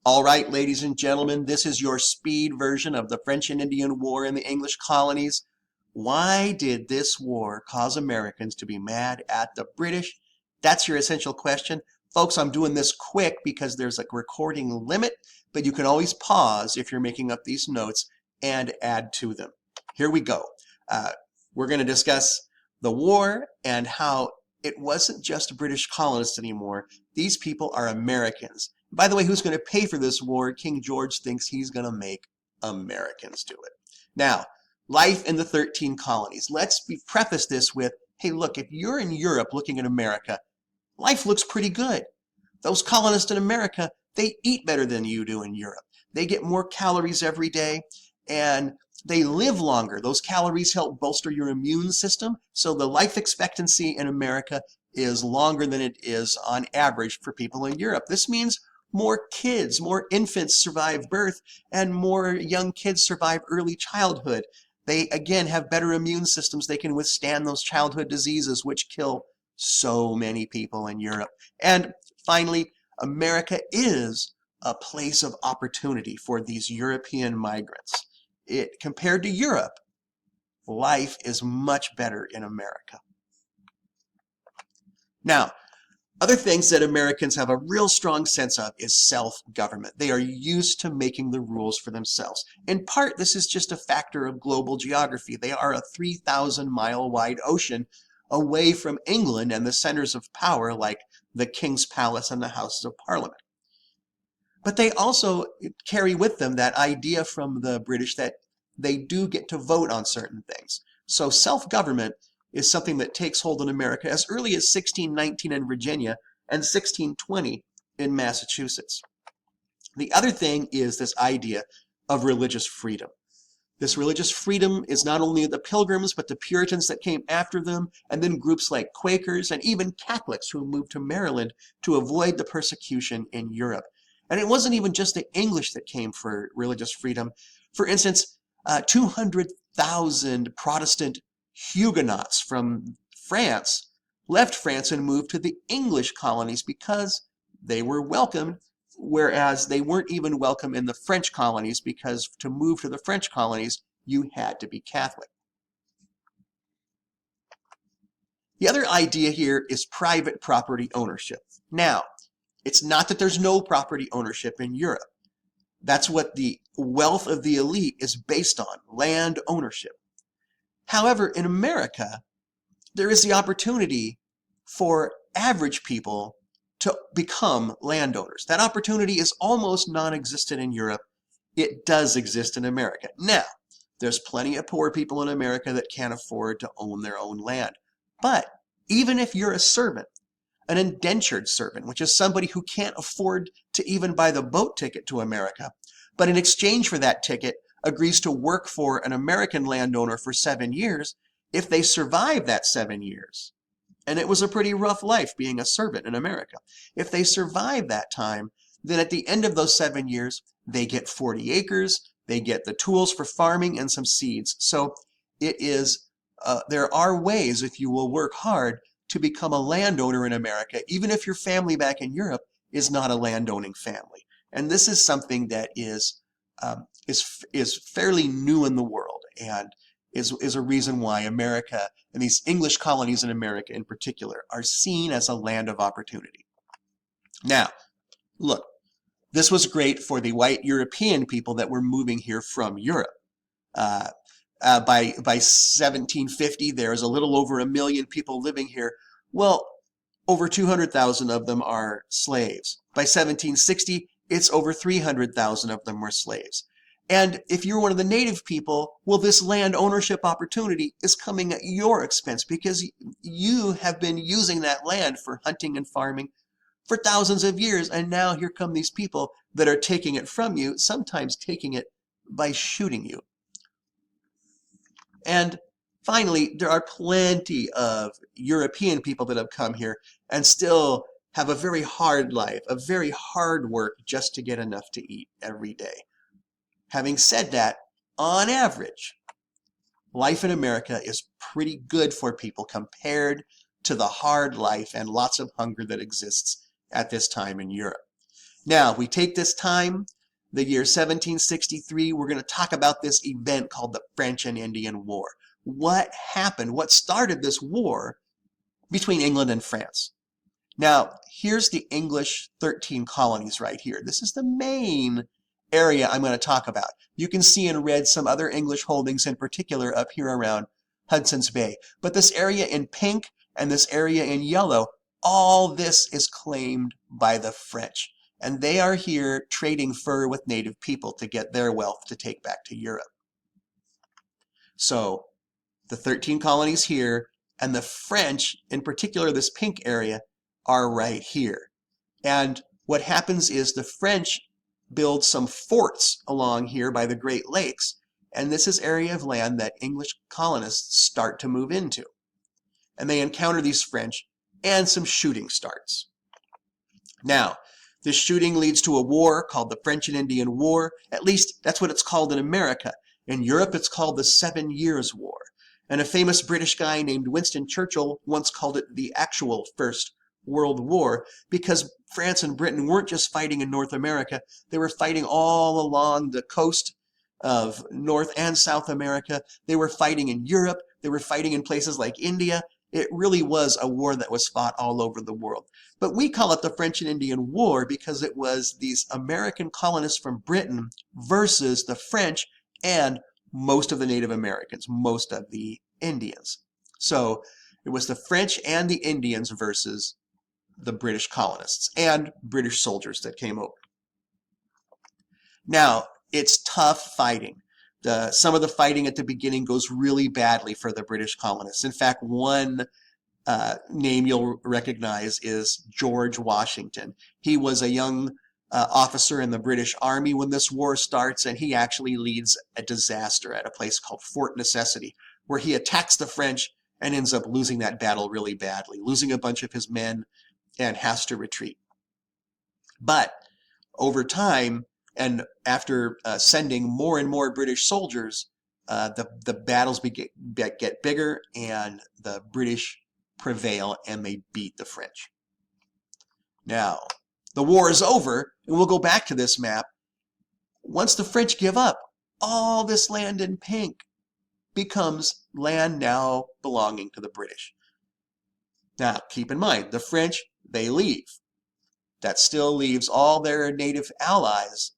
All right, ladies and gentlemen, this is your speed version of the French and Indian War in the English colonies. Why did this war cause Americans to be mad at the British? That's your essential question. Folks, I'm doing this quick because there's a recording limit, but you can always pause if you're making up these notes and add to them. Here we go. We're going to discuss the war and how it wasn't just British colonists anymore. These people are Americans. By the way, who's going to pay for this war? King George thinks he's going to make Americans do it. Now, life in the 13 colonies. Let's preface this with, hey, look, if you're in Europe looking at America, life looks pretty good. Those colonists in America, they eat better than you do in Europe. They get more calories every day, and they live longer. Those calories help bolster your immune system, so the life expectancy in America is longer than it is on average for people in Europe. This means more kids, more infants survive birth, and more young kids survive early childhood. They, again, have better immune systems. They can withstand those childhood diseases which kill so many people in Europe. And finally, America is a place of opportunity for these European migrants. Compared to Europe, life is much better in America. Now, other things that Americans have a real strong sense of is self-government. They are used to making the rules for themselves. In part, this is just a factor of global geography. They are a 3,000-mile wide ocean away from England and the centers of power like the King's Palace and the Houses of Parliament. But they also carry with them that idea from the British that they do get to vote on certain things. So self-government is something that takes hold in America as early as 1619 in Virginia and 1620 in Massachusetts. The other thing is this idea of religious freedom. This religious freedom is not only the Pilgrims, but the Puritans that came after them, and then groups like Quakers and even Catholics who moved to Maryland to avoid the persecution in Europe. And it wasn't even just the English that came for religious freedom. For instance, 200,000 Protestant Huguenots from France left France and moved to the English colonies because they were welcomed, whereas they weren't even welcome in the French colonies because to move to the French colonies, you had to be Catholic. The other idea here is private property ownership. Now, it's not that there's no property ownership in Europe. That's what the wealth of the elite is based on, land ownership. However, in America, there is the opportunity for average people to become landowners. That opportunity is almost non-existent in Europe. It does exist in America. Now, there's plenty of poor people in America that can't afford to own their own land. But even if you're a servant, an indentured servant, which is somebody who can't afford to even buy the boat ticket to America, but in exchange for that ticket agrees to work for an American landowner for 7 years, if they survive that 7 years, and it was a pretty rough life being a servant in America, if they survive that time, then at the end of those 7 years, they get 40 acres, they get the tools for farming and some seeds. So it is, there are ways, if you will work hard, to become a landowner in America, even if your family back in Europe is not a landowning family. And this is something that is fairly new in the world and is a reason why America and these English colonies in America in particular are seen as a land of opportunity. Now, look, this was great for the white European people that were moving here from Europe. By 1750, there's a little over 1 million people living here. Well, over 200,000 of them are slaves. By 1760, it's over 300,000 of them were slaves. And if you're one of the native people, well, this land ownership opportunity is coming at your expense because you have been using that land for hunting and farming for thousands of years. And now here come these people that are taking it from you, sometimes taking it by shooting you. And finally, there are plenty of European people that have come here and still have a very hard life, a very hard work just to get enough to eat every day. Having said that, on average, life in America is pretty good for people compared to the hard life and lots of hunger that exists at this time in Europe. Now, we take this time, the year 1763, we're going to talk about this event called the French and Indian War. What happened? What started this war between England and France? Now, here's the English 13 colonies right here. This is the main area I'm going to talk about. You can see in red some other English holdings in particular up here around Hudson's Bay. But this area in pink and this area in yellow, all this is claimed by the French. And they are here trading fur with native people to get their wealth to take back to Europe. So the 13 colonies here and the French, in particular this pink area, are right here. And what happens is the French build some forts along here by the Great Lakes, and this is area of land that English colonists start to move into. And they encounter these French, and some shooting starts. Now, this shooting leads to a war called the French and Indian War. At least that's what it's called in America. In Europe, it's called the 7 Years' War. And a famous British guy named Winston Churchill once called it the actual First World War, because France and Britain weren't just fighting in North America, they were fighting all along the coast of North and South America. They were fighting in Europe, they were fighting in places like India. It really was a war that was fought all over the world. But we call it the French and Indian War because it was these American colonists from Britain versus the French and most of the Native Americans, most of the Indians. So it was the French and the Indians versus the British colonists and British soldiers that came over. Now, it's tough fighting. Some of the fighting at the beginning goes really badly for the British colonists. In fact, one name you'll recognize is George Washington. He was a young officer in the British Army when this war starts, and he actually leads a disaster at a place called Fort Necessity, where he attacks the French and ends up losing that battle really badly, losing a bunch of his men and has to retreat. But over time, and after sending more and more British soldiers, the battles get bigger and the British prevail and they beat the French. Now, the war is over, and we'll go back to this map. Once the French give up, all this land in pink becomes land now belonging to the British. Now, keep in mind, the French, they leave. That still leaves all their native allies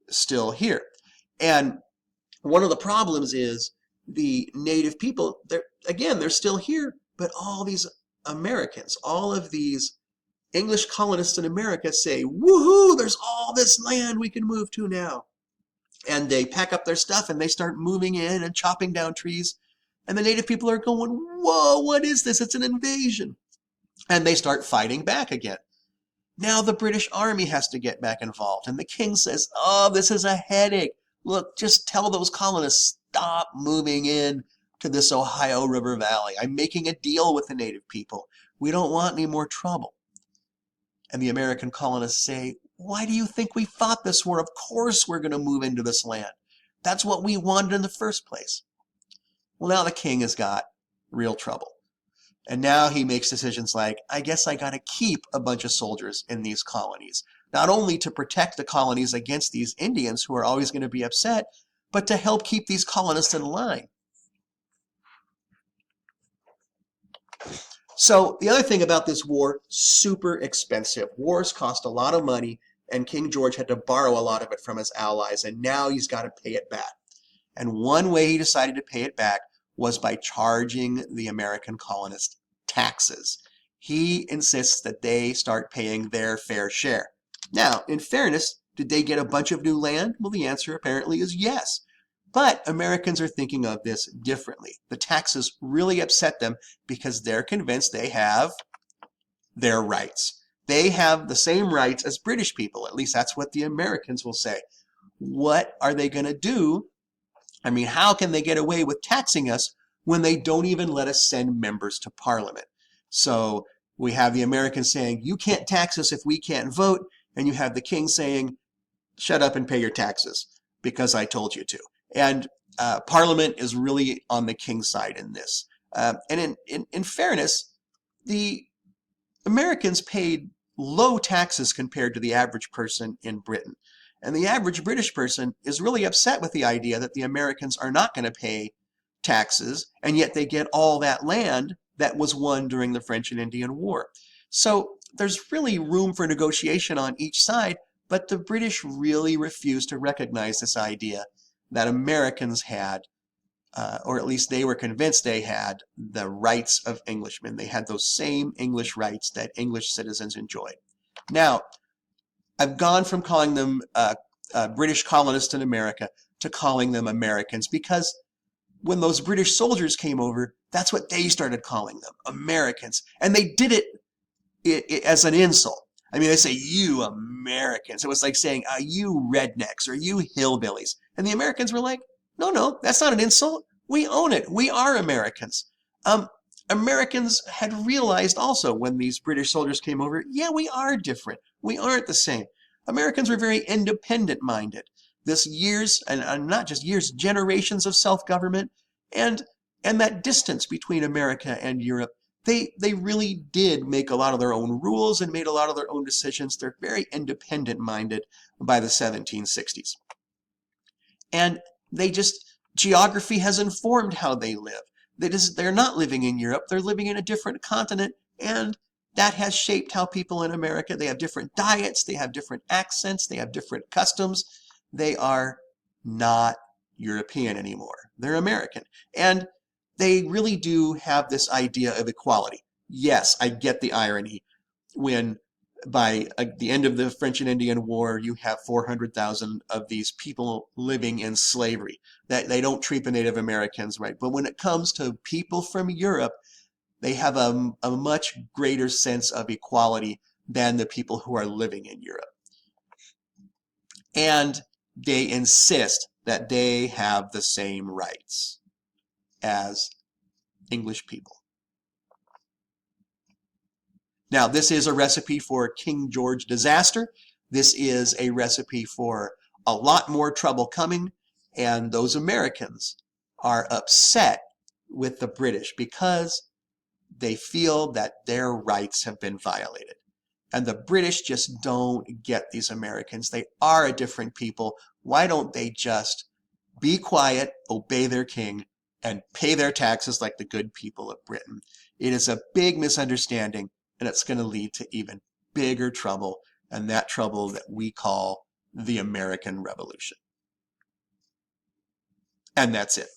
still here. And one of the problems is the native people, they're still here, but all these Americans, all of these English colonists in America say, woohoo, there's all this land we can move to now. And they pack up their stuff and they start moving in and chopping down trees. And the native people are going, whoa, what is this? It's an invasion. And they start fighting back again. Now the British Army has to get back involved. And the king says, oh, this is a headache. Look, just tell those colonists, stop moving in to this Ohio River Valley. I'm making a deal with the native people. We don't want any more trouble. And the American colonists say, why do you think we fought this war? Of course we're going to move into this land. That's what we wanted in the first place. Well, now the king has got real trouble. And now he makes decisions like, I guess I got to keep a bunch of soldiers in these colonies, not only to protect the colonies against these Indians who are always going to be upset, but to help keep these colonists in line. So the other thing about this war, super expensive. Wars cost a lot of money, and King George had to borrow a lot of it from his allies, and now he's got to pay it back. And one way he decided to pay it back was by charging the American colonists taxes. He insists that they start paying their fair share. Now, in fairness, did they get a bunch of new land? Well, the answer apparently is yes. But Americans are thinking of this differently. The taxes really upset them because they're convinced they have their rights. They have the same rights as British people. At least that's what the Americans will say. What are they going to do? I mean, how can they get away with taxing us when they don't even let us send members to Parliament? So we have the Americans saying, you can't tax us if we can't vote. And you have the king saying, shut up and pay your taxes because I told you to. And Parliament is really on the king's side in this. And in fairness, the Americans paid low taxes compared to the average person in Britain. And the average British person is really upset with the idea that the Americans are not going to pay taxes, and yet they get all that land that was won during the French and Indian War. So there's really room for negotiation on each side, but the British really refused to recognize this idea that Americans had, or at least they were convinced they had, the rights of Englishmen. They had those same English rights that English citizens enjoyed. Now, I've gone from calling them British colonists in America to calling them Americans because when those British soldiers came over, that's what they started calling them, Americans. And they did it as an insult. I mean, they say, you Americans. It was like saying, you rednecks or you hillbillies. And the Americans were like, no, that's not an insult. We own it. We are Americans. Americans had realized also when these British soldiers came over, yeah, we are different. We aren't the same. Americans were very independent-minded. This years, and not just years, generations of self-government, and that distance between America and Europe, they really did make a lot of their own rules and made a lot of their own decisions. They're very independent-minded by the 1760s. And geography has informed how they live. They're not living in Europe, they're living in a different continent, and that has shaped how people in America, they have different diets, they have different accents, they have different customs. They are not European anymore. They're American. And they really do have this idea of equality. Yes, I get the irony when by the end of the French and Indian War, you have 400,000 of these people living in slavery. That they don't treat the Native Americans right. But when it comes to people from Europe, they have a much greater sense of equality than the people who are living in Europe. And they insist that they have the same rights as English people. Now, this is a recipe for King George disaster. This is a recipe for a lot more trouble coming, and those Americans are upset with the British because they feel that their rights have been violated. And the British just don't get these Americans. They are a different people. Why don't they just be quiet, obey their king, and pay their taxes like the good people of Britain? It is a big misunderstanding, and it's going to lead to even bigger trouble, and that trouble that we call the American Revolution. And that's it.